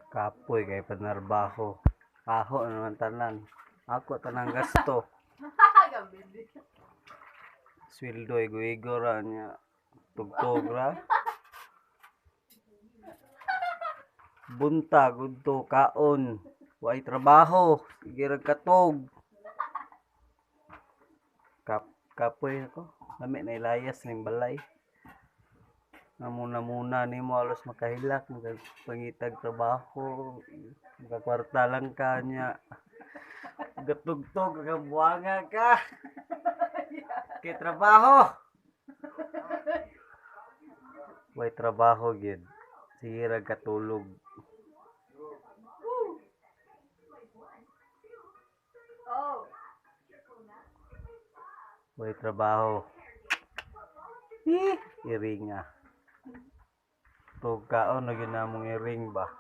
Kapoy kay panarbaho. Kaho naman tanan. Ako tanang gasto. Sweldo igo-igo ra niya. Tugtog ra. Buntag udto kaon. Way trabaho. Sige ra katog. Kapoy ako. Lami na ilayas ning balay. Namuna-muna nimo alos makahilak, pangitag trabaho, makakwarta lang ka niya. Gatugtog kabuanga ka. Kay trabaho. Way trabaho gid. Sige ra katulog. Way trabaho. Iringa. Tugkaon na ginamong iring ba.